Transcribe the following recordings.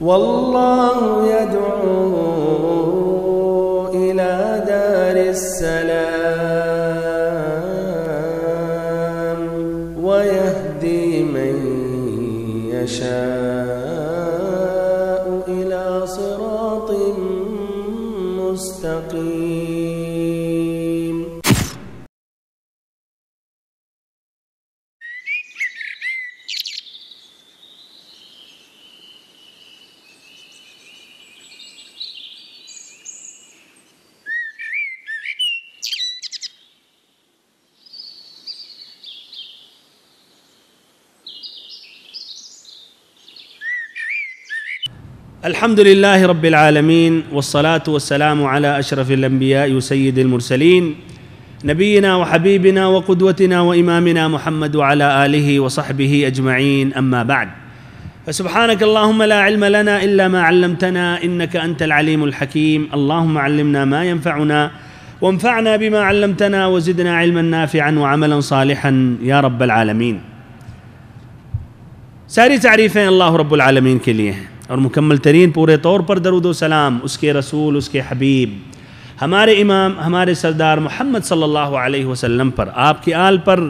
والله يدعو إلى دار السلام ويهدي من يشاء إلى صراط مستقيم. الحمد لله رب العالمين والصلاة والسلام على أشرف الأنبياء وسيد المرسلين نبينا وحبيبنا وقدوتنا وإمامنا محمد وعلى آله وصحبه أجمعين، أما بعد، فسبحانك اللهم لا علم لنا إلا ما علمتنا إنك أنت العليم الحكيم. اللهم علمنا ما ينفعنا وانفعنا بما علمتنا وزدنا علما نافعا وعملا صالحا يا رب العالمين. ساری تعریفیں اللہ رب العالمین کے لیے ہیں اور مکمل ترین پورے طور پر درود و سلام اس کے رسول، اس کے حبیب، ہمارے امام، ہمارے سردار محمد صلی اللہ علیہ وسلم پر، آپ کے آل پر،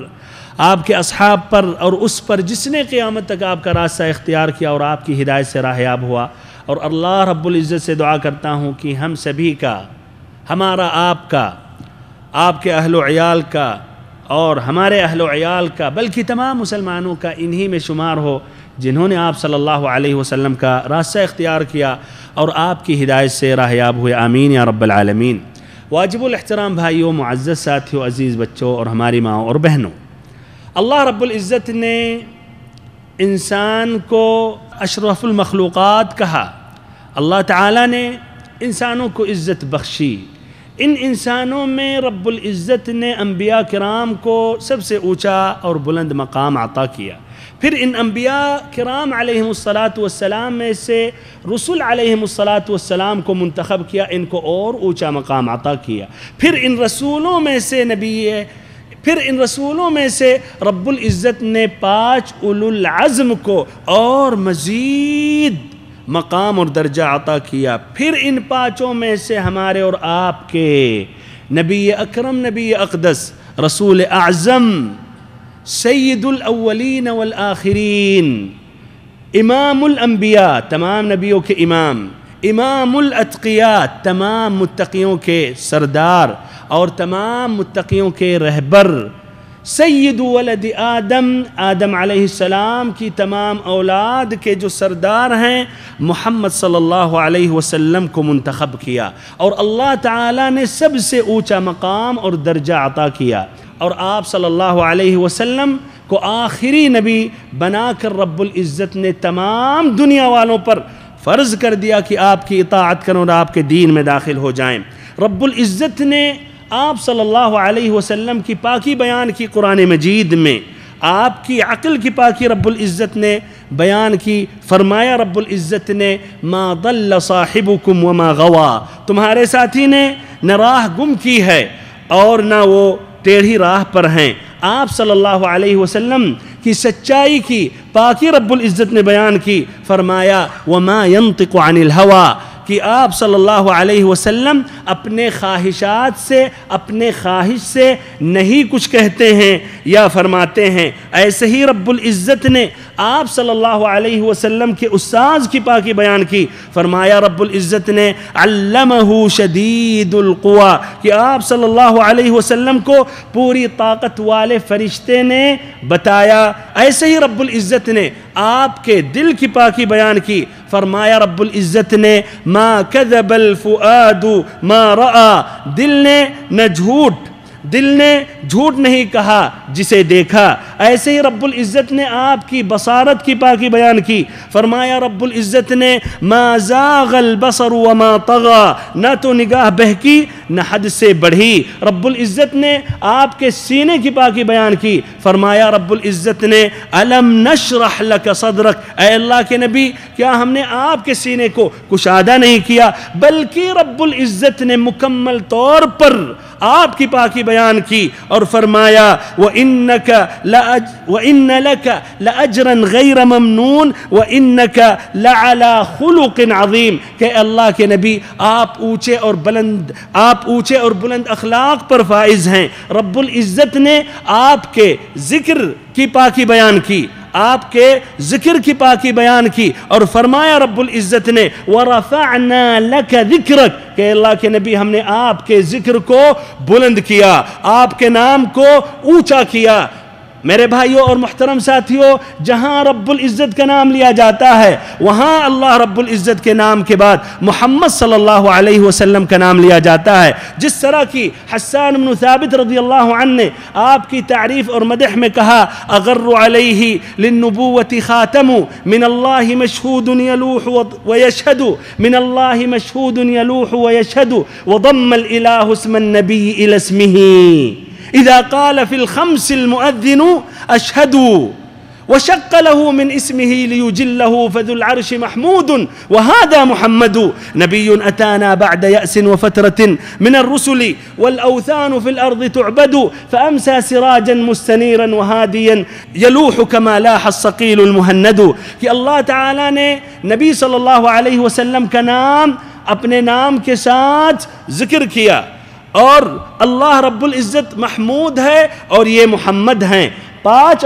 آپ کے اصحاب پر، اور اس پر جس نے قیامت تک آپ کا راستہ اختیار کیا اور آپ کی ہدایت سے راہیاب ہوا. اور اللہ رب العزت سے دعا کرتا ہوں کہ ہم سبھی کا، ہمارا، آپ کا، آپ کے اہل و عیال کا اور ہمارے اہل و عیال کا، بلکہ تمام مسلمانوں کا انہی میں شمار ہو جنہوں نے آپ صلی اللہ علیہ وسلم کا راستہ اختیار کیا اور آپ کی ہدایت سے راہیاب ہوئے. آمین یا رب العالمین. واجب الاحترام بھائیوں، معزز ساتھیوں، عزیز بچوں اور ہماری ماں اور بہنوں، اللہ رب العزت نے انسان کو اشرف المخلوقات کہا. اللہ تعالیٰ نے انسانوں کو عزت بخشی. ان انسانوں میں رب العزت نے انبیاء کرام کو سب سے اونچا اور بلند مقام عطا کیا. پھر ان انبیاء کرام علیہم الصلاۃ میں سے رسول علیہم الصلاۃ کو منتخب کیا، ان کو اور اونچا مقام عطا کیا. پھر ان رسولوں میں سے رب العزت نے 5 اولو العزم کو اور مزید مقام اور درجہ عطا کیا. پھر ان 5 میں سے ہمارے اور آپ کے نبی اکرم، نبی اقدس، رسول اعظم، سید الاولین والآخرین، امام الانبیاء، تمام نبیوں کے امام، امام الاتقیاء، تمام متقیوں کے سردار اور تمام متقیوں کے رہبر، سید ولد آدم، آدم علیہ السلام کی تمام اولاد کے جو سردار ہیں، محمد صلی اللہ علیہ وسلم کو منتخب کیا اور اللہ تعالیٰ نے سب سے اونچا مقام اور درجہ عطا کیا. اور آپ صلی اللہ علیہ وسلم کو آخری نبی بنا کر رب العزت نے تمام دنیا والوں پر فرض کر دیا کہ آپ کی اطاعت کریں اور آپ کے دین میں داخل ہو جائیں. رب العزت نے آپ صلی اللہ علیہ وسلم کی پاکی بیان کی قرآن مجید میں. آپ کی عقل کی پاکی رب العزت نے بیان کی. فرمایا رب العزت نے ما ضل صاحبکم وما غوا، تمہارے ساتھی نے نہ راہ گم کی ہے اور نہ وہ ٹیڑھی راہ پر ہیں. آپ صلی اللہ علیہ وسلم کی سچائی کی پاکی رب العزت نے بیان کی. فرمایا وما ينطق عن الهوى، کہ آپ صلی اللہ علیہ وسلم اپنے خواہشات سے، اپنے خواہش سے نہیں کچھ کہتے ہیں یا فرماتے ہیں. ایسے ہی رب العزت نے آپ صلی اللہ علیہ وسلم کے استاذ کی پاکی بیان کی. فرمایا رب العزت نے علمہ شدید القویٰ، کہ آپ صلی اللہ علیہ وسلم کو پوری طاقت والے فرشتے نے بتایا. ایسے ہی رب العزت نے آپ کے دل کی پاکی بیان کی. فرمایا رب العزت نے ما کذب الفؤاد ما رأى، دل نے جھوٹ نہیں کہا جسے دیکھا. ایسے ہی رب العزت نے آپ کی بصارت کی پاکی بیان کی. فرمایا رب العزت نے ما زاغ البصر وما طغى، نہ تو نگاہ بہکی نہ حد سے بڑھی. رب العزت نے آپ کے سینے کی پاکی بیان کی. فرمایا رب العزت نے الم نشرح لك صدرك، اے اللہ کے نبی کیا ہم نے آپ کے سینے کو کشادہ نہیں کیا؟ بلکہ رب العزت نے مکمل طور پر آپ کی پاکی بیان کی اور فرمایا وَإِنَّ لَكَ لَأَجْرًا غَيْرَ مَمْنُونَ وَإِنَّكَ لَعَلَى خُلُقٍ عَظِيمٍ کہ اللہ کے نبی آپ اونچے اور بلند اخلاق پر فائز ہیں۔ رب العزت نے آپ کے ذکر کی پاکی بیان کی، آپ کے ذکر کی پاکی بیان کی، اور فرمایا رب العزت نے وَرَفَعْنَا لَكَ ذِكْرَكَ کہ اللہ کے نبی ہم نے آپ کے ذکر کو بلند کیا، آپ کے نام کو اونچا کیا۔ میرے بھائیوں اور محترم ساتھیوں، جہاں رب العزت کا نام لیا جاتا ہے وہاں اللہ رب العزت کے نام کے بعد محمد صلی اللہ علیہ وسلم کا نام لیا جاتا ہے۔ جس طرح کی حسان بن ثابت رضی اللہ عنہ نے آپ کی تعریف اور مدح میں کہا اغر علیہ للنبوۃ خاتم من اللہ مشہود یلوح ویشہد من اللہ مشہود یلوح ویشہد وضم الالہ اسم النبی الی اسمہ إذا قال في الخمس المؤذن أشهد وشق له من اسمه ليجله فذو العرش محمود وهذا محمد نبي أتانا بعد يأس وفترة من الرسل والأوثان في الأرض تعبد فأمسى سراجا مستنيرا وهاديا يلوح كما لاح الصقيل المهند کہ اللہ تعالیٰ نے نبی صلی اللہ علیہ وسلم کا نام اپنے نام کے ساتھ ذکر کیا، اور اللہ رب العزت محمود ہے اور یہ محمد ہیں۔ پانچ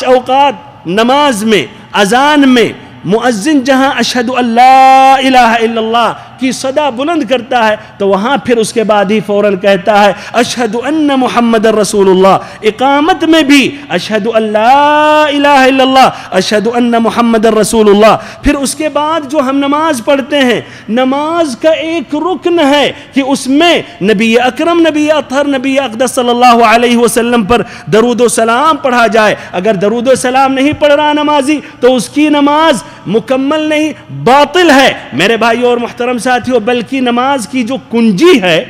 اوقات نماز میں، اذان میں مؤذن جہاں اشہد اللہ الہ الا اللہ کی صدا بلند کرتا ہے تو وہاں پھر اس کے بعد ہی فوراً کہتا ہے اشہد ان محمد رسول اللہ۔ اقامت میں بھی اشہد اللہ الہ الا اللہ، اشہد ان محمد رسول اللہ۔ پھر اس کے بعد جو ہم نماز پڑھتے ہیں، نماز کا ایک رکن ہے کہ اس میں نبی اکرم، نبی اطہر، نبی اقدس صلی اللہ علیہ وسلم پر درود و سلام پڑھا جائے۔ اگر درود و سلام نہیں پڑھ رہا نمازی تو اس کی نماز مکمل نہیں، باطل ہے۔ میرے بھائیو اور محترم ساتھیو، بلکہ نماز کی جو کنجی ہے،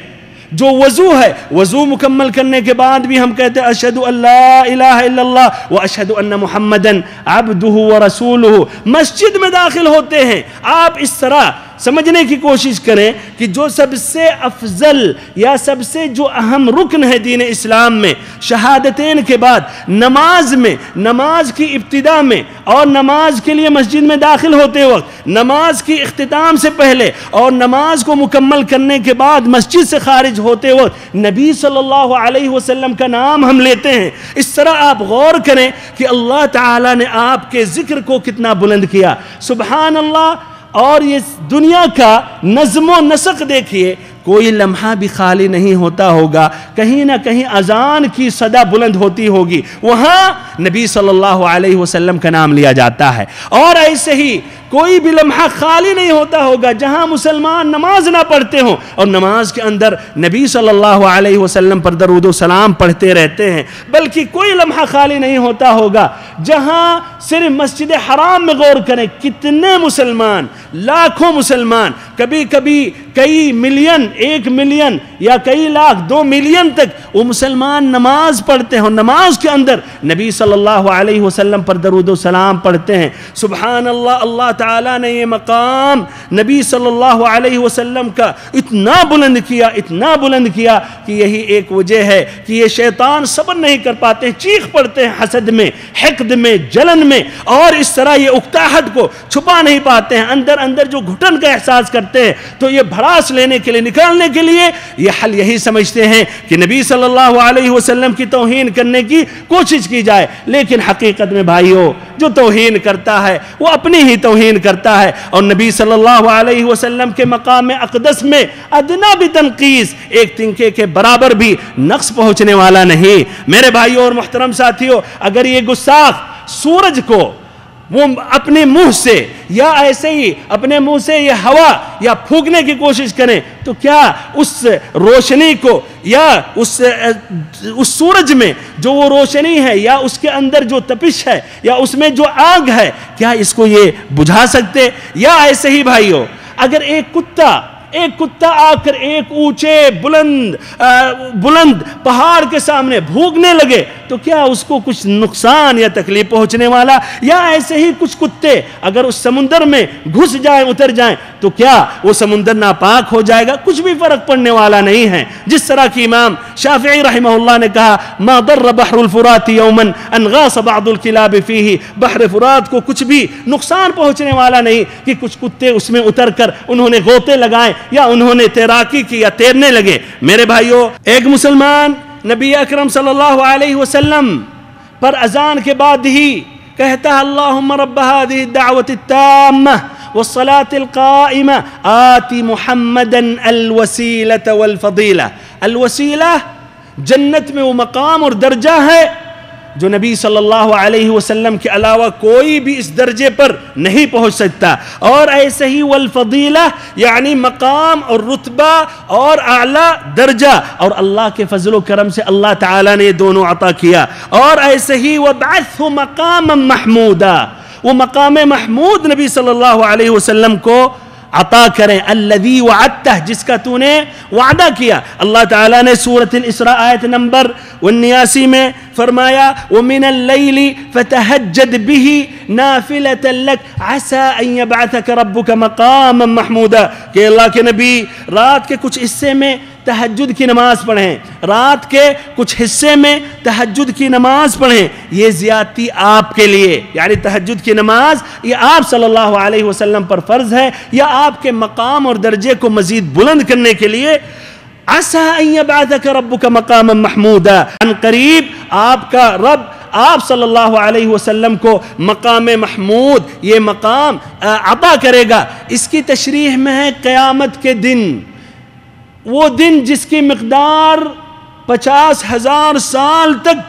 جو وضو ہے، وضو مکمل کرنے کے بعد بھی ہم کہتے ہیں اشہد اللہ الہ الا اللہ و اشہد ان محمدن عبدہ و رسولہ۔ مسجد میں داخل ہوتے ہیں، آپ اس طرح سمجھنے کی کوشش کریں کہ جو سب سے افضل یا سب سے جو اہم رکن ہے دین اسلام میں، شہادتین کے بعد نماز میں، نماز کی ابتدا میں اور نماز کے لیے مسجد میں داخل ہوتے وقت، نماز کی اختتام سے پہلے اور نماز کو مکمل کرنے کے بعد مسجد سے خارج ہوتے وقت نبی صلی اللہ علیہ وسلم کا نام ہم لیتے ہیں۔ اس طرح آپ غور کریں کہ اللہ تعالیٰ نے آپ کے ذکر کو کتنا بلند کیا۔ سبحان اللہ۔ اور یہ دنیا کا نظم و نسق دیکھیے، کوئی لمحہ بھی خالی نہیں ہوتا ہوگا، کہیں نہ کہیں اذان کی صدا بلند ہوتی ہوگی، وہاں نبی صلی اللہ علیہ وسلم کا نام لیا جاتا ہے۔ اور ایسے ہی کوئی بھی لمحہ خالی نہیں ہوتا ہوگا جہاں مسلمان نماز نہ پڑھتے ہوں اور نماز کے اندر نبی صلی اللہ علیہ وسلم پر درود و سلام پڑھتے رہتے ہیں، بلکہ کوئی لمحہ خالی نہیں ہوتا ہوگا جہاں صرف مسجد حرام میں غور کریں، کتنے مسلمان، لاکھوں مسلمان، کبھی کبھی کئی ملین، 1 ملین یا کئی لاکھ، 2 ملین تک وہ مسلمان نماز پڑھتے ہیں، نماز کے اندر نبی صلی اللہ علیہ وسلم پر درود و سلام پڑھتے ہیں۔ سبحان اللہ۔ اللہ تعالیٰ نے یہ مقام نبی صلی اللہ علیہ وسلم کا اتنا بلند کیا، اتنا بلند کیا کہ یہی ایک وجہ ہے کہ یہ شیطان صبر نہیں کر پاتے، چیخ پڑتے ہیں حسد میں، حقد میں، جلن میں، اور اس طرح یہ اکتاہٹ کو چھپا نہیں پاتے ہیں، اندر اندر جو گھٹن کا احساس کرتے ہیں، تو یہ بھڑاس لینے کے لیے، نکالنے کے لیے یہ حل یہی سمجھتے ہیں کہ نبی صلی اللہ علیہ وسلم کی توہین کرنے کی کوشش کی جائے۔ لیکن حقیقت میں بھائیو، جو توہین کرتا ہے وہ اپنی ہی توہین کرتا ہے، اور نبی صلی اللہ علیہ وسلم کے مقام اقدس میں ادنا بھی تنقیص، ایک تنکے کے برابر بھی نقص پہنچنے والا نہیں۔ میرے بھائیو اور محترم ساتھیو، اگر یہ گستاخ سورج کو وہ اپنے منہ سے یا ایسے ہی اپنے منہ سے یہ ہوا یا پھونکنے کی کوشش کریں تو کیا اس روشنی کو یا اس سورج میں جو وہ روشنی ہے یا اس کے اندر جو تپش ہے یا اس میں جو آگ ہے، کیا اس کو یہ بجھا سکتے؟ یا ایسے ہی بھائیو، اگر ایک کتا آ کر ایک اونچے بلند پہاڑ کے سامنے بھونکنے لگے تو کیا اس کو کچھ نقصان یا تکلیف پہنچنے والا؟ یا ایسے ہی کچھ کتے اگر اس سمندر میں گھس جائیں، اتر جائیں تو کیا وہ سمندر ناپاک ہو جائے گا؟ کچھ بھی فرق پڑنے والا نہیں ہے. جس طرح کہ امام شافعی رحمہ اللہ نے کہا ما ضر بحر الفرات یوما ان غاص بعض الکلاب فیہ، بحر فرات کو کچھ بھی نقصان پہنچنے والا نہیں کہ کچھ کتے اس میں اتر کر انہوں نے غوطے لگائے یا انہوں نے تیراکی کی یا تیرنے لگے. میرے بھائیو، ایک مسلمان نبی اکرم صلی اللہ علیہ وسلم پر اذان کے بعد ہی کہتا ہے اللہم رب هذه الدعوة التامة والصلاة القائمة آت محمدا الوسیلة والفضیلة. الوسیلہ جنت میں وہ مقام اور درجہ ہے جو نبی صلی اللہ علیہ وسلم کے علاوہ کوئی بھی اس درجے پر نہیں پہنچ سکتا، اور ایسے ہی والفضیلہ یعنی مقام اور رتبہ اور اعلیٰ درجہ، اور اللہ کے فضل و کرم سے اللہ تعالیٰ نے یہ دونوں عطا کیا. اور ایسے ہی وَبْعَثْهُ مَقَامًا مَحْمُودًا، وہ مقام محمود نبی صلی اللہ علیہ وسلم کو عطا کریں. الذی وعدتہ، جس کا تو نے وعدہ کیا. اللہ تعالیٰ نے سورۃ الاسراء آیت نمبر 79 میں فرمایا وَمِنَ اللَّيْلِ فَتَهَجَّدْ بِهِ نَافِلَةً لَكَ عَسَىٰ أَن يَبْعَثَكَ رَبُّكَ مَقَامًا مَحْمُودًا، کہ اللہ کے نبی رات کے کچھ حصے میں تہجد کی نماز پڑھیں، رات کے کچھ حصے میں تہجد کی نماز پڑھیں. یہ زیادتی آپ کے لیے، یعنی تہجد کی نماز یہ آپ صلی اللہ علیہ وسلم پر فرض ہے یا آپ کے مقام اور درجے کو مزید بلند کرنے کے لیے. عَسَىٰ أَن يَبْعَثَكَ رَبُّكَ مَقَامًا مَحْمُودًا، ان قریب آپ کا رب آپ صلی اللہ علیہ وسلم کو مقام محمود یہ مقام عطا کرے گا. اس کی تشریح میں ہے قیامت کے دن، وہ دن جس کی مقدار 50,000 سال تک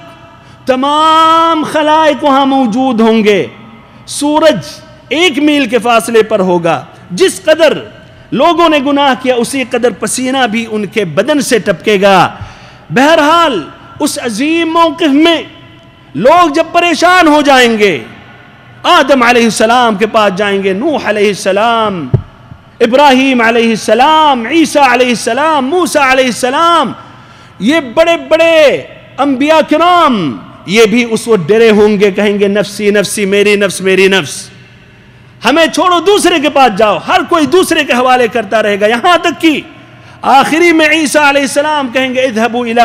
تمام خلائق وہاں موجود ہوں گے. سورج 1 میل کے فاصلے پر ہوگا. جس قدر لوگوں نے گناہ کیا اسی قدر پسینہ بھی ان کے بدن سے ٹپکے گا. بہرحال اس عظیم موقف میں لوگ جب پریشان ہو جائیں گے، آدم علیہ السلام کے پاس جائیں گے، نوح علیہ السلام، ابراہیم علیہ السلام، عیسیٰ علیہ السلام، موسیٰ علیہ السلام، یہ بڑے بڑے انبیاء کرام یہ بھی اس وقت ڈرے ہوں گے، کہیں گے نفسی نفسی، میری نفس میری نفس، ہمیں چھوڑو دوسرے کے پاس جاؤ. ہر کوئی دوسرے کے حوالے کرتا رہے گا، یہاں تک کہ آخری میں عیسیٰ علیہ السلام کہیں گے اذهبوا الى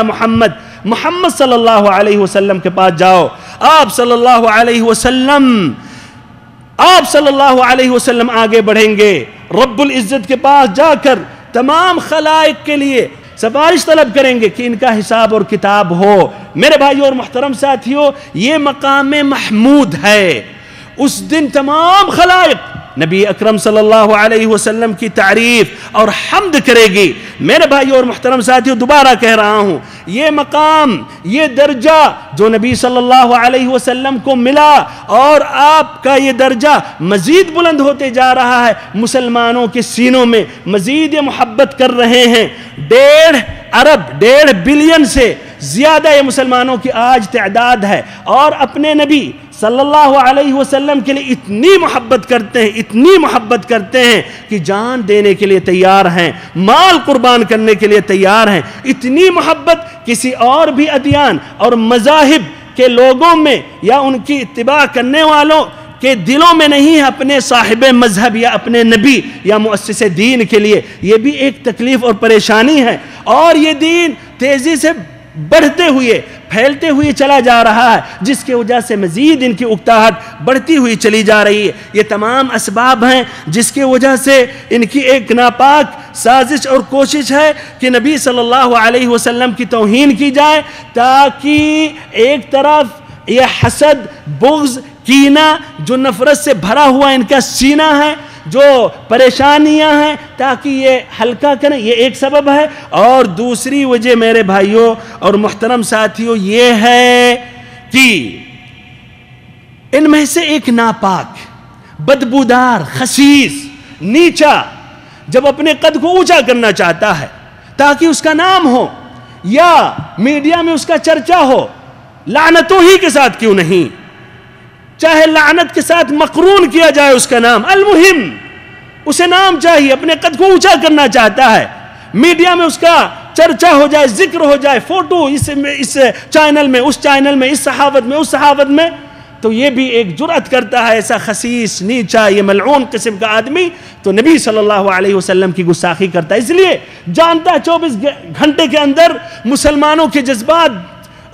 محمد صلی اللہ علیہ وسلم کے پاس جاؤ. آپ صلی اللہ علیہ وسلم آگے بڑھیں گے، رب العزت کے پاس جا کر تمام خلائق کے لیے سفارش طلب کریں گے کہ ان کا حساب اور کتاب ہو. میرے بھائیو اور محترم ساتھیو، یہ مقام محمود ہے. اس دن تمام خلائق نبی اکرم صلی اللہ علیہ وسلم کی تعریف اور حمد کرے گی. میرے بھائیو اور محترم ساتھیو، دوبارہ کہہ رہا ہوں، یہ مقام، یہ درجہ جو نبی صلی اللہ علیہ وسلم کو ملا اور آپ کا یہ درجہ مزید بلند ہوتے جا رہا ہے. مسلمانوں کے سینوں میں مزید یہ محبت کر رہے ہیں. 1.5 ارب 1.5 بلین سے زیادہ یہ مسلمانوں کی آج تعداد ہے، اور اپنے نبی صلی اللہ علیہ وسلم کے لیے اتنی محبت کرتے ہیں کہ جان دینے کے لیے تیار ہیں، مال قربان کرنے کے لیے تیار ہیں. اتنی محبت کسی اور بھی ادیان اور مذاہب کے لوگوں میں یا ان کی اتباع کرنے والوں کے دلوں میں نہیں ہے اپنے صاحب مذہب یا اپنے نبی یا مؤسس دین کے لیے. یہ بھی ایک تکلیف اور پریشانی ہے، اور یہ دین تیزی سے بڑھتے ہوئے پھیلتے ہوئے چلا جا رہا ہے، جس کی وجہ سے مزید ان کی اکتاہٹ بڑھتی ہوئی چلی جا رہی ہے. یہ تمام اسباب ہیں جس کی وجہ سے ان کی ایک ناپاک سازش اور کوشش ہے کہ نبی صلی اللہ علیہ وسلم کی توہین کی جائے، تاکہ ایک طرف یہ حسد، بغض، کینہ جو نفرت سے بھرا ہوا ان کا سینہ ہے، جو پریشانیاں ہیں، تاکہ یہ ہلکا کریں. یہ ایک سبب ہے. اور دوسری وجہ میرے بھائیوں اور محترم ساتھیوں یہ ہے کہ ان میں سے ایک ناپاک، بدبودار، خسیس، نیچا جب اپنے قد کو اونچا کرنا چاہتا ہے تاکہ اس کا نام ہو یا میڈیا میں اس کا چرچا ہو، لعنتوں ہی کے ساتھ کیوں نہیں، چاہے لعنت کے ساتھ مقرون کیا جائے اس کا نام، المہم اسے نام چاہیے، اپنے قد کو اونچا کرنا چاہتا ہے، میڈیا میں اس کا چرچا ہو جائے، ذکر ہو جائے، فوٹو اس چینل میں، اس چینل میں، اس صحافت میں، اس صحافت میں. تو یہ بھی ایک جرأت کرتا ہے، ایسا خسیس، نیچا، یہ ملعون قسم کا آدمی تو نبی صلی اللہ علیہ وسلم کی گستاخی کرتا ہے، اس لیے جانتا 24 گھنٹے کے اندر مسلمانوں کے جذبات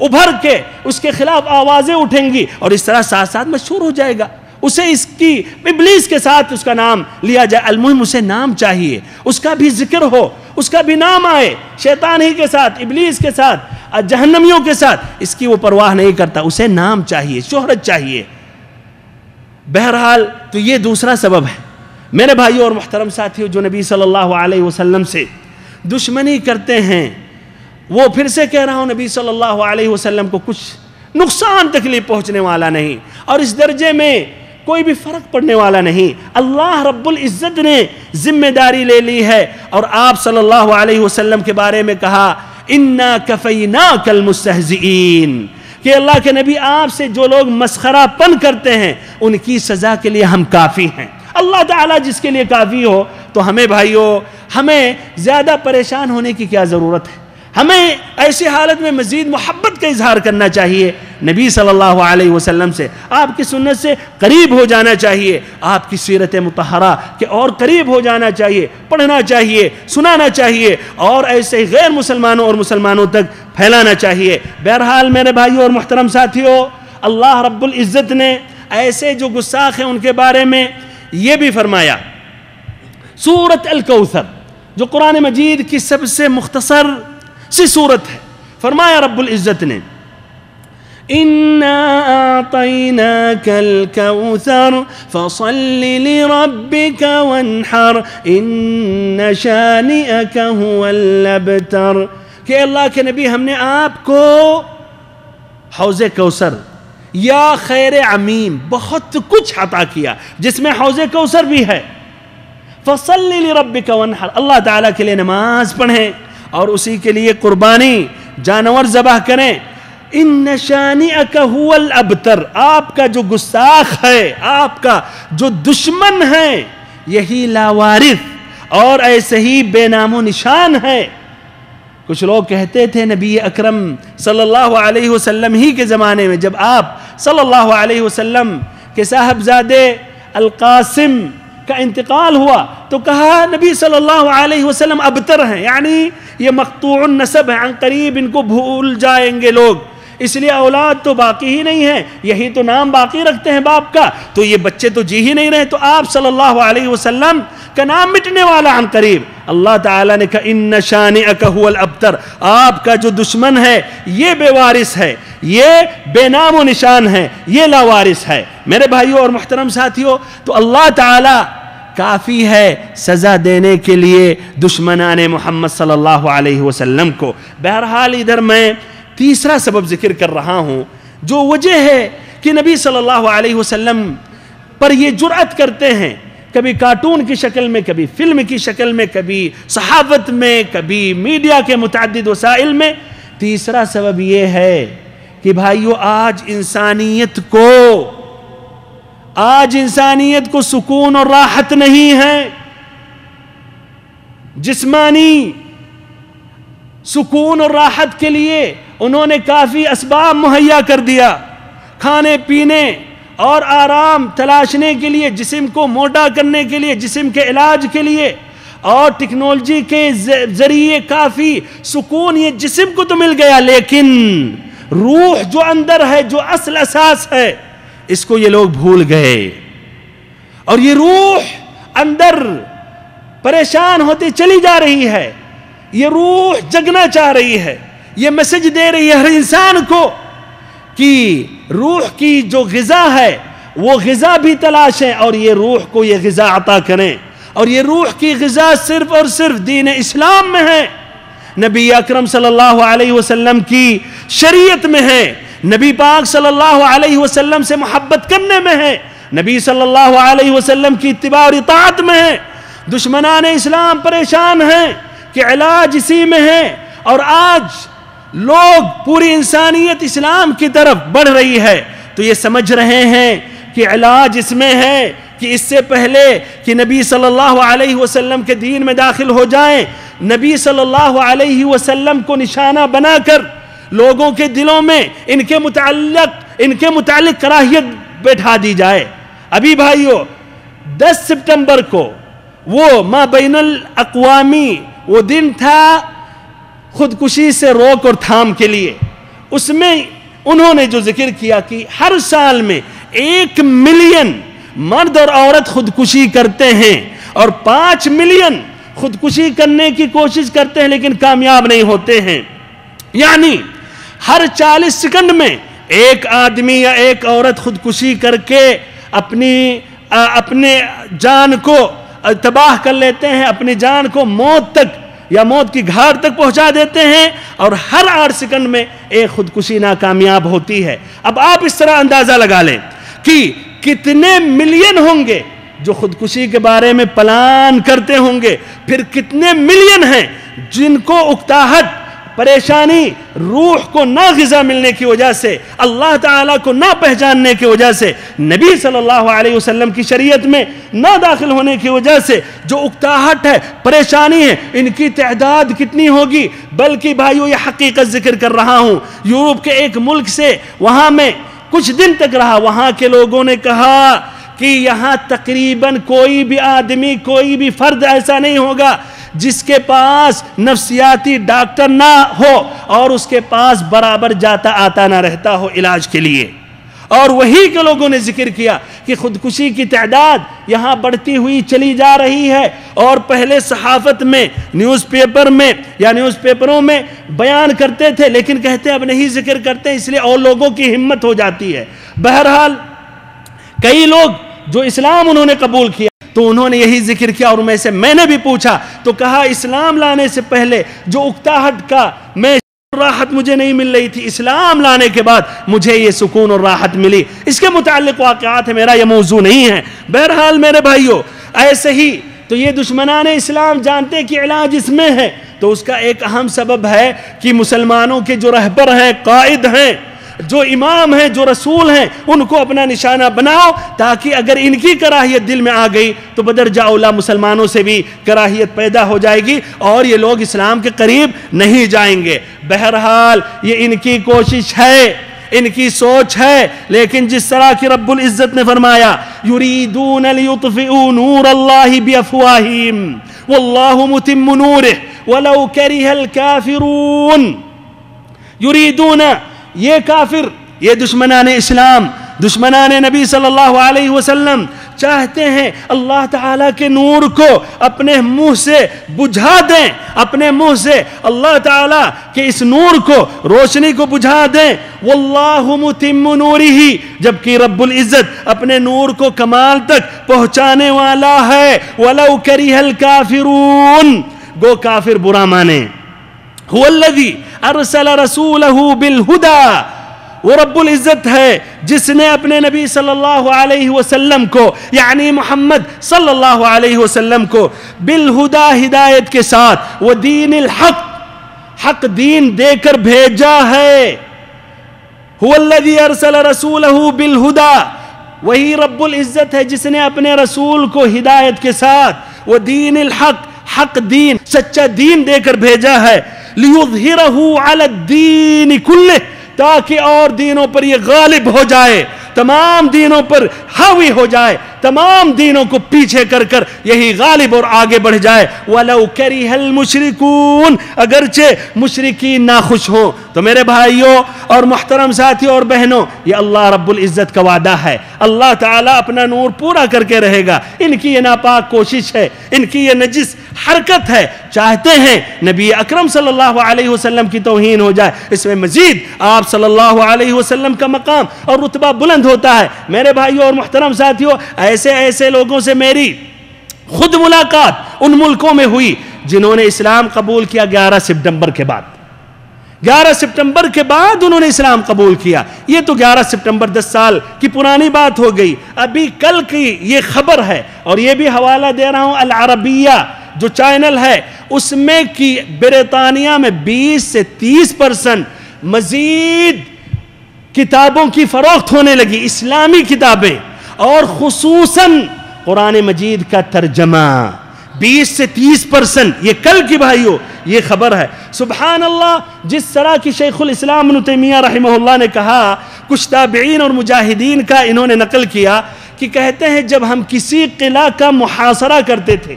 ابھر کے اس کے خلاف آوازیں اٹھیں گی، اور اس طرح ساتھ ساتھ مشہور ہو جائے گا، اسے اس کی ابلیس کے ساتھ اس کا نام لیا جائے، المہم اسے نام چاہیے، اس کا بھی ذکر ہو، اس کا بھی نام آئے، شیطان ہی کے ساتھ، ابلیس کے ساتھ، جہنمیوں کے ساتھ، اس کی وہ پرواہ نہیں کرتا، اسے نام چاہیے، شہرت چاہیے۔ بہرحال تو یہ دوسرا سبب ہے۔ میرے بھائیوں اور محترم ساتھیوں، جو نبی صلی اللہ علیہ وسلم سے دشمنی کرتے ہیں، وہ پھر سے کہہ رہا ہوں، نبی صلی اللہ علیہ وسلم کو کچھ نقصان تکلیف پہنچنے والا نہیں، اور اس درجے میں کوئی بھی فرق پڑنے والا نہیں۔ اللہ رب العزت نے ذمہ داری لے لی ہے، اور آپ صلی اللہ علیہ وسلم کے بارے میں کہا اِنَّا كَفَيْنَاكَ الْمُسْتَهْزِئِينَ، کہ اللہ کے نبی آپ سے جو لوگ مسخرہ پن کرتے ہیں ان کی سزا کے لیے ہم کافی ہیں۔ اللہ تعالیٰ جس کے لیے کافی ہو تو ہمیں بھائیوں، ہمیں زیادہ پریشان ہونے کی کیا ضرورت ہے؟ ہمیں ایسی حالت میں مزید محبت کا اظہار کرنا چاہیے نبی صلی اللہ علیہ وسلم سے، آپ کی سنت سے قریب ہو جانا چاہیے، آپ کی سیرت مطہرہ کے اور قریب ہو جانا چاہیے، پڑھنا چاہیے، سنانا چاہیے، اور ایسے غیر مسلمانوں اور مسلمانوں تک پھیلانا چاہیے۔ بہرحال میرے بھائیوں اور محترم ساتھیوں، اللہ رب العزت نے ایسے جو گستاخ ہیں ان کے بارے میں یہ بھی فرمایا۔ سورۃ الکوثر جو قرآن مجید کی سب سے مختصر سی صورت ہے، فرمایا رب العزت نے إِنَّا أَعْطَيْنَاكَ الْكَوْثَرَ فَصَلِّ لِرَبِّكَ وَانْحَرْ إِنَّ شَانِئَكَ هُوَ الْأَبْتَرُ، کہ اللہ کے نبی ہم نے آپ کو حوض کوثر یا خیر عمیم بہت کچھ عطا کیا جس میں حوض کوثر بھی ہے۔ فَصَلِّ لِرَبِّكَ وَانْحَرْ، اللہ تعالیٰ کے لیے نماز پڑھیں اور اسی کے لیے قربانی جانور ذبح کریں۔ ان شانئک هو الابتر، آپ کا جو گستاخ ہے، آپ کا جو دشمن ہے، یہی لاوارث اور ایسے ہی بے نام و نشان ہے۔ کچھ لوگ کہتے تھے نبی اکرم صلی اللہ علیہ وسلم ہی کے زمانے میں، جب آپ صلی اللہ علیہ وسلم کے صاحبزادے القاسم کا انتقال ہوا تو کہا نبی صلی اللہ علیہ وسلم ابتر ہیں، یعنی یہ مقطوع النسب ہے، عن قریب ان کو بھول جائیں گے لوگ، اس لیے اولاد تو باقی ہی نہیں ہے، یہی تو نام باقی رکھتے ہیں باپ کا، تو یہ بچے تو جی ہی نہیں رہے، تو آپ صلی اللہ علیہ وسلم کا نام مٹنے والا عن قریب۔ اللہ تعالیٰ نے کہا ان شانئک هو الابتر، آپ کا جو دشمن ہے یہ بے وارث ہے، یہ بے نام و نشان ہے، یہ لاوارث ہے۔ میرے بھائیوں اور محترم ساتھیوں، تو اللہ تعالیٰ کافی ہے سزا دینے کے لیے دشمنان محمد صلی اللہ علیہ وسلم کو۔ بہرحال ادھر میں تیسرا سبب ذکر کر رہا ہوں، جو وجہ ہے کہ نبی صلی اللہ علیہ وسلم پر یہ جرأت کرتے ہیں، کبھی کارٹون کی شکل میں، کبھی فلم کی شکل میں، کبھی صحافت میں، کبھی میڈیا کے متعدد وسائل میں۔ تیسرا سبب یہ ہے کہ بھائیو آج انسانیت کو سکون اور راحت نہیں ہے، جسمانی سکون اور راحت کے لیے انہوں نے کافی اسباب مہیا کر دیا، کھانے پینے اور آرام تلاشنے کے لیے، جسم کو موٹا کرنے کے لیے، جسم کے علاج کے لیے، اور ٹیکنالوجی کے ذریعے کافی سکون یہ جسم کو تو مل گیا، لیکن روح جو اندر ہے، جو اصل اساس ہے، اس کو یہ لوگ بھول گئے، اور یہ روح اندر پریشان ہوتی چلی جا رہی ہے، یہ روح جگنا چاہ رہی ہے، یہ میسج دے رہی ہے ہر انسان کو کہ روح کی جو غذا ہے وہ غذا بھی تلاش ہے، اور یہ روح کو یہ غذا عطا کریں، اور یہ روح کی غذا صرف اور صرف دین اسلام میں ہے، نبی اکرم صلی اللہ علیہ وسلم کی شریعت میں ہے، نبی پاک صلی اللہ علیہ وسلم سے محبت کرنے میں ہے، نبی صلی اللہ علیہ وسلم کی اتباع اور اطاعت میں ہے۔ دشمنان اسلام پریشان ہیں کہ علاج اسی میں ہے، اور آج لوگ پوری انسانیت اسلام کی طرف بڑھ رہی ہے، تو یہ سمجھ رہے ہیں کہ علاج اس میں ہے کہ اس سے پہلے کہ نبی صلی اللہ علیہ وسلم کے دین میں داخل ہو جائیں، نبی صلی اللہ علیہ وسلم کو نشانہ بنا کر لوگوں کے دلوں میں ان کے متعلق کراہیت بیٹھا دی جائے. ابھی بھائیو 10 سپٹمبر کو وہ ما بین الاقوامی وہ دن تھا خودکشی سے روک اور تھام کے لیے. اس میں انہوں نے جو ذکر کیا کہ ہر سال میں 1 ملین مرد اور عورت خودکشی کرتے ہیں اور 5 ملین خودکشی کرنے کی کوشش کرتے ہیں لیکن کامیاب نہیں ہوتے ہیں. یعنی ہر 40 سیکنڈ میں ایک آدمی یا ایک عورت خودکشی کر کے اپنے جان کو تباہ کر لیتے ہیں، اپنی جان کو موت تک یا موت کی گھاٹ تک پہنچا دیتے ہیں، اور ہر 8 سیکنڈ میں ایک خودکشی ناکامیاب ہوتی ہے. اب آپ اس طرح اندازہ لگا لیں کہ کتنے ملین ہوں گے جو خودکشی کے بارے میں پلان کرتے ہوں گے، پھر کتنے ملین ہیں جن کو اکتاہٹ، پریشانی، روح کو نہ غذا ملنے کی وجہ سے، اللہ تعالیٰ کو نہ پہچاننے کی وجہ سے، نبی صلی اللہ علیہ وسلم کی شریعت میں نہ داخل ہونے کی وجہ سے جو اکتاہٹ ہے، پریشانی ہے، ان کی تعداد کتنی ہوگی. بلکہ بھائیو یہ حقیقت ذکر کر رہا ہوں، یورپ کے ایک ملک سے وہاں میں کچھ دن تک رہا. وہاں کے لوگوں نے کہا کہ یہاں تقریباً کوئی بھی آدمی، کوئی بھی فرد ایسا نہیں ہوگا جس کے پاس نفسیاتی ڈاکٹر نہ ہو اور اس کے پاس برابر جاتا آتا نہ رہتا ہو علاج کے لیے. اور وہی کے لوگوں نے ذکر کیا کہ خودکشی کی تعداد یہاں بڑھتی ہوئی چلی جا رہی ہے. اور پہلے صحافت میں، نیوز پیپر میں یا نیوز پیپروں میں بیان کرتے تھے لیکن کہتے اب نہیں ذکر کرتے، اس لیے اور لوگوں کی ہمت ہو جاتی ہے. بہرحال کئی لوگ جو اسلام انہوں نے قبول کیا تو انہوں نے یہی ذکر کیا. اور میں نے بھی پوچھا تو کہا اسلام لانے سے پہلے جو اکتاہٹ کا میں راحت مجھے نہیں مل رہی تھی، اسلام لانے کے بعد مجھے یہ سکون اور راحت ملی. اس کے متعلق واقعات ہے، میرا یہ موضوع نہیں ہے. بہرحال میرے بھائیو ایسے ہی تو یہ دشمنان اسلام جانتے کہ علاج اس میں ہے، تو اس کا ایک اہم سبب ہے کہ مسلمانوں کے جو رہبر ہیں، قائد ہیں، جو امام ہیں، جو رسول ہیں، ان کو اپنا نشانہ بناؤ تاکہ اگر ان کی کراہیت دل میں آ گئی تو بدرجہ اولا مسلمانوں سے بھی کراہیت پیدا ہو جائے گی اور یہ لوگ اسلام کے قریب نہیں جائیں گے. بہرحال یہ ان کی کوشش ہے، ان کی سوچ ہے، لیکن جس طرح کی رب العزت نے فرمایا یریدون لیطفئوا نور اللہ بافواہہم واللہ متم نورہ ولو کرہ الکافرون. یریدون، یہ کافر، یہ دشمنان اسلام، دشمنان نبی صلی اللہ علیہ وسلم چاہتے ہیں اللہ تعالیٰ کے نور کو اپنے منہ سے بجھا دیں، اپنے منہ سے اللہ تعالیٰ کے اس نور کو، روشنی کو بجھا دیں. واللہ متم نورہ، جبکہ رب العزت اپنے نور کو کمال تک پہنچانے والا ہے. ولو کرہ الکافرون، گو کافر برا مانے. هو الذی ارسل رسولہ بالہدی، وہ رب العزت ہے جس نے اپنے نبی صلی اللہ علیہ وسلم کو، یعنی محمد صلی اللہ علیہ وسلم کو بالہدی، ہدایت کے ساتھ، وہ دین الحق، حق دین دے کر بھیجا ہے. هو الذی ارسل رسولہ بالہدی، وہی رب العزت ہے جس نے اپنے رسول کو ہدایت کے ساتھ وہ دین الحق، حق دین، سچا دین دے کر بھیجا ہے. لِيُظْهِرَهُ عَلَى الدِّينِ كُلِّهِ، تاکہ اور دینوں پر یہ غالب ہو جائے، تمام دینوں پر حاوی ہو جائے، تمام دینوں کو پیچھے کر کر یہی غالب اور آگے بڑھ جائے. وَلَوْ كَرِهَ الْمُشْرِكُونَ، اگرچہ مشرکین ناخوش ہوں. تو میرے بھائیوں اور محترم ساتھیوں اور بہنوں، یہ اللہ رب العزت کا وعدہ ہے. اللہ تعالیٰ اپنا نور پورا کر کے رہے گا. ان کی یہ ناپاک کوشش ہے، ان کی یہ نجس حرکت ہے، چاہتے ہیں نبی اکرم صلی اللہ علیہ وسلم کی توہین ہو جائے. اس میں مزید آپ صلی اللہ علیہ وسلم کا مقام اور رتبہ بلند ہوتا ہے. میرے بھائیوں اور محترم ساتھیوں، ایسے لوگوں سے میری خود ملاقات ان ملکوں میں ہوئی جنہوں نے اسلام قبول کیا 11 سپٹمبر کے بعد. 11 سپٹمبر کے بعد انہوں نے اسلام قبول کیا. یہ تو 11 سپٹمبر 10 سال کی پرانی بات ہو گئی. ابھی کل کی یہ خبر ہے اور یہ بھی حوالہ دے رہا ہوں، العربیہ جو چینل ہے اس میں کی برطانیہ میں 20 سے 30% مزید کتابوں کی فروخت ہونے لگی، اسلامی کتابیں، اور خصوصاً قرآن مجید کا ترجمہ. 20 سے 30%، یہ کل کی بھائیوں یہ خبر ہے. سبحان اللہ، جس طرح کی شیخ الاسلام ابن تیمیہ رحمہ اللہ نے کہا کچھ تابعین اور مجاہدین کا انہوں نے نقل کیا کہ کہتے ہیں جب ہم کسی قلعہ کا محاصرہ کرتے تھے،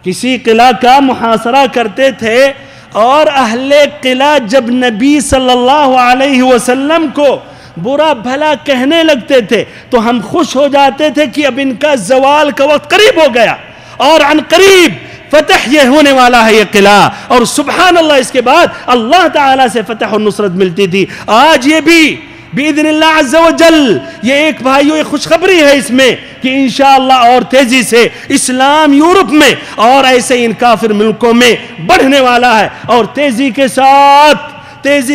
کسی قلعہ کا محاصرہ کرتے تھے اور اہل قلعہ جب نبی صلی اللہ علیہ وسلم کو برا بھلا کہنے لگتے تھے تو ہم خوش ہو جاتے تھے کہ اب ان کا زوال کا وقت قریب ہو گیا اور عن قریب فتح یہ ہونے والا ہے یہ قلعہ، اور سبحان اللہ اس کے بعد اللہ تعالیٰ سے فتح و نصرت ملتی تھی۔ آج یہ بھی بِإِذْنِ اللَّهِ عَزَّ وَجَلَّ یہ ایک بھائیو ایک خوشخبری ہے اس میں کہ انشاءاللہ اور تیزی سے اسلام یورپ میں اور ایسے ان کافر ملکوں میں بڑھنے والا ہے، اور تیزی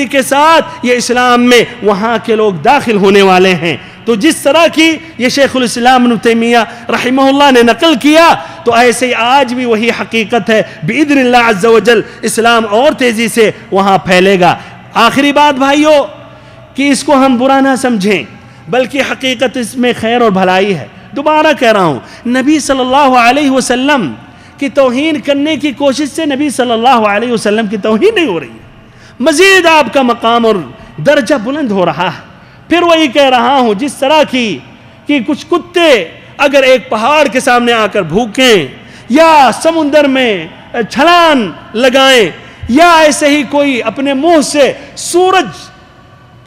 کے ساتھ یہ اسلام میں وہاں کے لوگ داخل ہونے والے ہیں۔ تو جس طرح کی یہ شیخ الاسلام ابن تیمیہ رحمہ اللہ نے نقل کیا تو ایسے آج بھی وہی حقیقت ہے، بِإِذْنِ اللَّهِ عَزَّ وَجَلَّ اسلام اور تیزی سے وہاں پھیلے گا۔ آخری بات بھائیو کہ اس کو ہم برا نہ سمجھیں بلکہ حقیقت اس میں خیر اور بھلائی ہے۔ دوبارہ کہہ رہا ہوں، نبی صلی اللہ علیہ وسلم کی توہین کرنے کی کوشش سے نبی صلی اللہ علیہ وسلم کی توہین نہیں ہو رہی ہے، مزید آپ کا مقام اور درجہ بلند ہو رہا ہے۔ پھر وہی کہہ رہا ہوں، جس طرح کی کہ کچھ کتے اگر ایک پہاڑ کے سامنے آ کر بھوکیں یا سمندر میں چھلانگ لگائیں یا ایسے ہی کوئی اپنے منہ سے سورج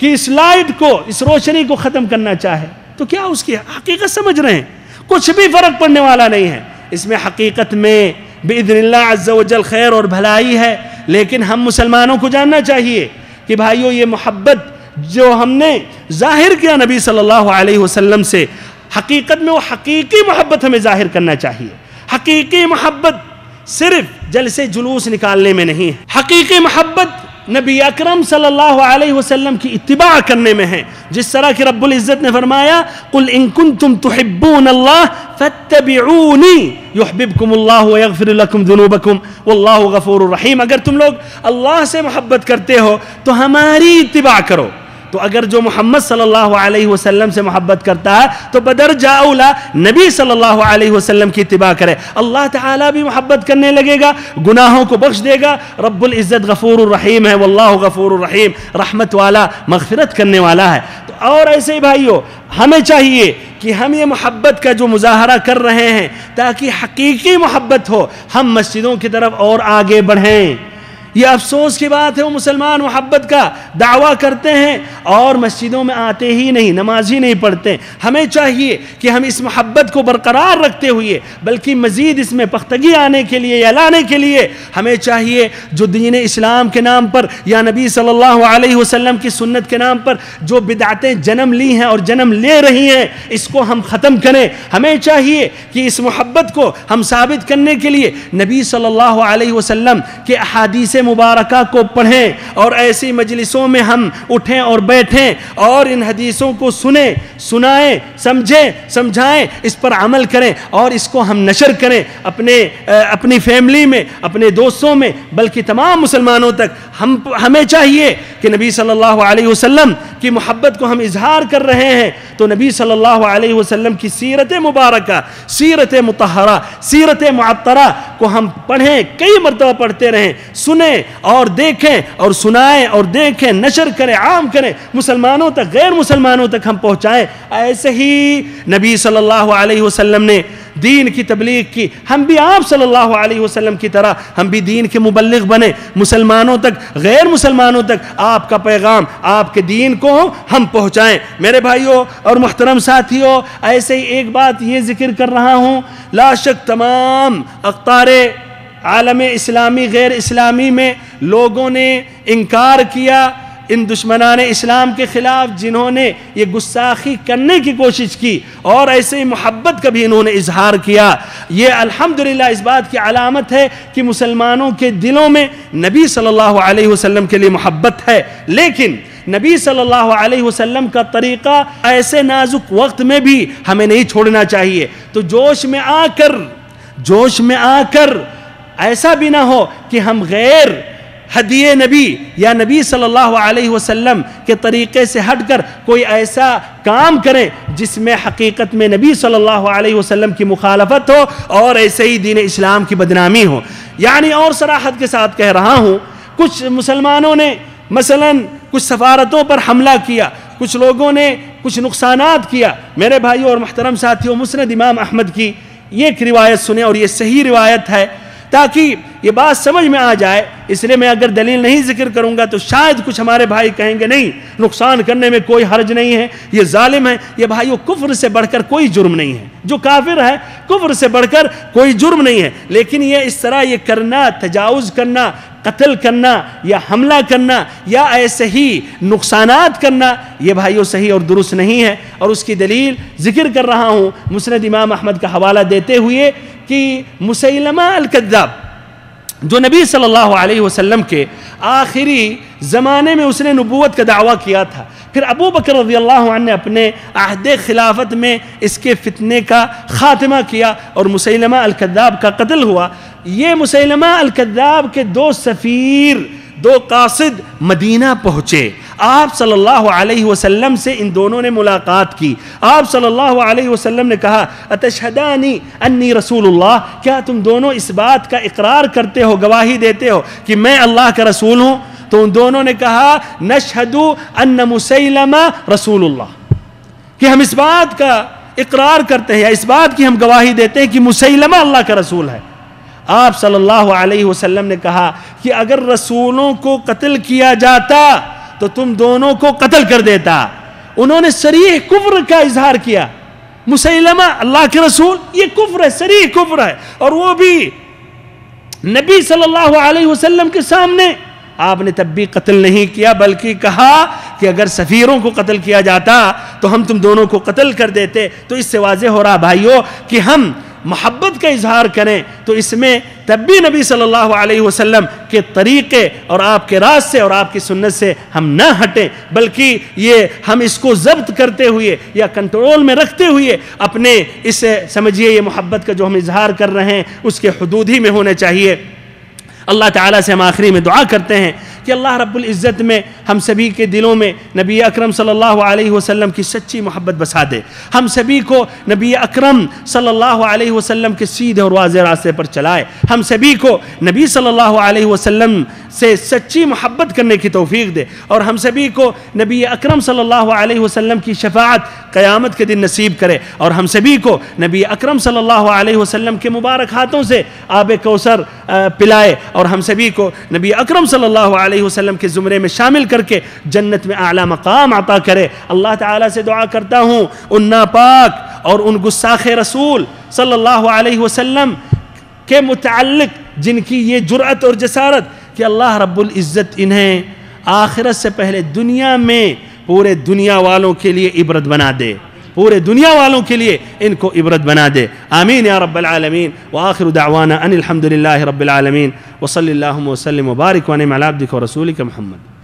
کہ اس لائٹ کو، اس روشنی کو ختم کرنا چاہے تو کیا اس کی حقیقت سمجھ رہے ہیں؟ کچھ بھی فرق پڑنے والا نہیں ہے۔ اس میں حقیقت میں بِإِذْنِ اللَّهِ عَزَّ وَجَلَّ خیر اور بھلائی ہے، لیکن ہم مسلمانوں کو جاننا چاہیے کہ بھائیو یہ محبت جو ہم نے ظاہر کیا نبی صلی اللہ علیہ وسلم سے، حقیقت میں وہ حقیقی محبت ہمیں ظاہر کرنا چاہیے۔ حقیقی محبت صرف جلسے جلوس نکالنے میں نہیں ہے، حقیقی محبت نبی اکرم صلی اللہ علیہ وسلم کی اتباع کرنے میں ہے، جس طرح کہ رب العزت نے فرمایا قُلْ إِن كُنْتُمْ تُحِبُّونَ اللَّهَ فَاتَّبِعُونِي يُحْبِبْكُمُ اللَّهُ وَيَغْفِرْ لَكُمْ ذُنُوبَكُمْ وَاللَّهُ غَفُورٌ رَحِيمٌ۔ اگر تم لوگ اللہ سے محبت کرتے ہو تو ہماری اتباع کرو۔ تو اگر جو محمد صلی اللہ علیہ وسلم سے محبت کرتا ہے تو بدرجہ اولا نبی صلی اللہ علیہ وسلم کی اتباع کرے، اللہ تعالیٰ بھی محبت کرنے لگے گا، گناہوں کو بخش دے گا۔ رب العزت غفور الرحیم ہے، واللہ غفور الرحیم، رحمت والا، مغفرت کرنے والا ہے۔ تو اور ایسے ہی بھائیو ہمیں چاہیے کہ ہم یہ محبت کا جو مظاہرہ کر رہے ہیں تاکہ حقیقی محبت ہو، ہم مسجدوں کی طرف اور آگے بڑھیں۔ یہ افسوس کی بات ہے وہ مسلمان محبت کا دعویٰ کرتے ہیں اور مسجدوں میں آتے ہی نہیں، نماز ہی نہیں پڑھتے۔ ہمیں چاہیے کہ ہم اس محبت کو برقرار رکھتے ہوئے بلکہ مزید اس میں پختگی آنے کے لیے یا لانے کے لیے ہمیں چاہیے جو دین اسلام کے نام پر یا نبی صلی اللہ علیہ وسلم کی سنت کے نام پر جو بدعتیں جنم لی ہیں اور جنم لے رہی ہیں اس کو ہم ختم کریں۔ ہمیں چاہیے کہ اس محبت کو ہم ثابت کرنے کے لیے نبی صلی اللہ علیہ وسلم کے احادیث مبارکہ کو پڑھیں اور ایسی مجلسوں میں ہم اٹھیں اور بیٹھیں اور ان حدیثوں کو سنیں، سنائیں، سمجھیں، سمجھائیں، اس پر عمل کریں اور اس کو ہم نشر کریں اپنی فیملی میں، اپنے دوستوں میں، بلکہ تمام مسلمانوں تک۔ ہمیں چاہیے کہ نبی صلی اللہ علیہ وسلم کی محبت کو ہم اظہار کر رہے ہیں تو نبی صلی اللہ علیہ وسلم کی سیرت مبارکہ، سیرت مطہرہ، سیرت معطرہ کو ہم پڑھیں، کئی مرتبہ پڑھتے رہیں، سنیں اور دیکھیں اور سنائیں اور دیکھیں، نشر کریں، عام کریں، مسلمانوں تک، غیر مسلمانوں تک ہم پہنچائیں۔ ایسے ہی نبی صلی اللہ علیہ وسلم نے دین کی تبلیغ کی، ہم بھی آپ صلی اللہ علیہ وسلم کی طرح ہم بھی دین کے مبلغ بنے، مسلمانوں تک، غیر مسلمانوں تک آپ کا پیغام، آپ کے دین کو ہم پہنچائیں۔ میرے بھائیوں اور محترم ساتھیوں، ایسے ہی ایک بات یہ ذکر کر رہا ہوں، لا شک تمام اقطار عالم اسلامی، غیر اسلامی میں لوگوں نے انکار کیا ان دشمنان اسلام کے خلاف جنہوں نے یہ گستاخی کرنے کی کوشش کی اور ایسے ہی محبت کا بھی انہوں نے اظہار کیا۔ یہ الحمدللہ اس بات کی علامت ہے کہ مسلمانوں کے دلوں میں نبی صلی اللہ علیہ وسلم کے لیے محبت ہے، لیکن نبی صلی اللہ علیہ وسلم کا طریقہ ایسے نازک وقت میں بھی ہمیں نہیں چھوڑنا چاہیے۔ تو جوش میں آ کر ایسا بھی نہ ہو کہ ہم غیر ہدی نبی یا نبی صلی اللہ علیہ وسلم کے طریقے سے ہٹ کر کوئی ایسا کام کریں جس میں حقیقت میں نبی صلی اللہ علیہ وسلم کی مخالفت ہو اور ایسے ہی دین اسلام کی بدنامی ہو۔ یعنی اور صراحت کے ساتھ کہہ رہا ہوں، کچھ مسلمانوں نے مثلا کچھ سفارتوں پر حملہ کیا، کچھ لوگوں نے کچھ نقصانات کیا. میرے بھائیوں اور محترم ساتھیوں، مسند امام احمد کی یہ ایک روایت سنیں، اور یہ صحیح روایت ہے تاکہ یہ بات سمجھ میں آ جائے. اس لیے میں اگر دلیل نہیں ذکر کروں گا تو شاید کچھ ہمارے بھائی کہیں گے نہیں، نقصان کرنے میں کوئی حرج نہیں ہے، یہ ظالم ہے. یہ بھائیوں، کفر سے بڑھ کر کوئی جرم نہیں ہے. جو کافر ہے کفر سے بڑھ کر کوئی جرم نہیں ہے، لیکن یہ اس طرح یہ کرنا، تجاوز کرنا، قتل کرنا یا حملہ کرنا یا ایسے ہی نقصانات کرنا، یہ بھائیوں صحیح اور درست نہیں ہے. اور اس کی دلیل ذکر کر رہا ہوں مسند امام احمد کا حوالہ دیتے ہوئے کہ مسیلمہ الکذاب جو نبی صلی اللہ علیہ وسلم کے آخری زمانے میں اس نے نبوت کا دعویٰ کیا تھا. پھر ابو بکر رضی اللہ عنہ نے اپنے عہد خلافت میں اس کے فتنے کا خاتمہ کیا اور مسیلمہ الکذاب کا قتل ہوا. یہ مسیلمہ الکذاب کے 2 سفیر، 2 قاصد مدینہ پہنچے. آپ صلی اللہ علیہ وسلم سے ان دونوں نے ملاقات کی. آپ صلی اللہ علیہ وسلم نے کہا اتشہدانی انی رسول اللہ، کیا تم دونوں اس بات کا اقرار کرتے ہو، گواہی دیتے ہو کہ میں اللہ کا رسول ہوں؟ تو ان دونوں نے کہا نشہد ان مسیلمہ رسول اللہ، کہ ہم اس بات کا اقرار کرتے ہیں یا اس بات کی ہم گواہی دیتے ہیں کہ مسیلمہ اللہ کا رسول ہے. آپ صلی اللہ علیہ وسلم نے کہا کہ اگر رسولوں کو قتل کیا جاتا تو تم دونوں کو قتل کر دیتا. انہوں نے صریح کفر کا اظہار کیا. مسیلمہ اللہ کے رسول، یہ کفر ہے، صریح کفر ہے، اور وہ بھی نبی صلی اللہ علیہ وسلم کے سامنے. آپ نے تب بھی قتل نہیں کیا، بلکہ کہا کہ اگر سفیروں کو قتل کیا جاتا تو ہم تم دونوں کو قتل کر دیتے. تو اس سے واضح ہو رہا بھائیوں کہ ہم محبت کا اظہار کریں تو اس میں تب بھی نبی صلی اللہ علیہ وسلم کے طریقے اور آپ کے راستے اور آپ کی سنت سے ہم نہ ہٹیں، بلکہ یہ ہم اس کو ضبط کرتے ہوئے یا کنٹرول میں رکھتے ہوئے اپنے اس سمجھیے یہ محبت کا جو ہم اظہار کر رہے ہیں اس کے حدود ہی میں ہونے چاہیے. اللہ تعالیٰ سے ہم آخری میں دعا کرتے ہیں کہ اللہ رب العزت میں ہم سبھی کے دلوں میں نبی اکرم صلی اللہ علیہ وسلم کی سچی محبت بسا دے. ہم سبھی کو نبی اکرم صلی اللہ علیہ وسلم کے سیدھے اور واضح راستے پر چلائے. ہم سبھی کو نبی صلی اللہ علیہ وسلم سے سچی محبت کرنے کی توفیق دے، اور ہم سبھی کو نبی اکرم صلی اللہ علیہ وسلم کی شفاعت قیامت کے دن نصیب کرے، اور ہم سبھی کو نبی اکرم صلی اللہ علیہ وسلم کے مبارک ہاتھوں سے آب کوثر پلائے، اور ہم سبھی کو نبی اکرم صلی اللہ علیہ وسلم کے زمرے میں شامل کر کے جنت میں اعلیٰ مقام عطا کرے. اللہ تعالیٰ سے دعا کرتا ہوں ان ناپاک اور ان گستاخ رسول صلی اللہ علیہ وسلم کے متعلق جن کی یہ جرأت اور جسارت کہ اللہ رب العزت انہیں آخرت سے پہلے دنیا میں پورے دنیا والوں کے لیے عبرت بنا دے، پورے دنیا والوں کے لیے ان کو عبرت بنا دے. آمین یا رب العالمین. وآخر دعوانا ان الحمد للہ رب العالمین، وصلی اللہم وسلم وبارک وانعم علی عبدک ورسولک محمد.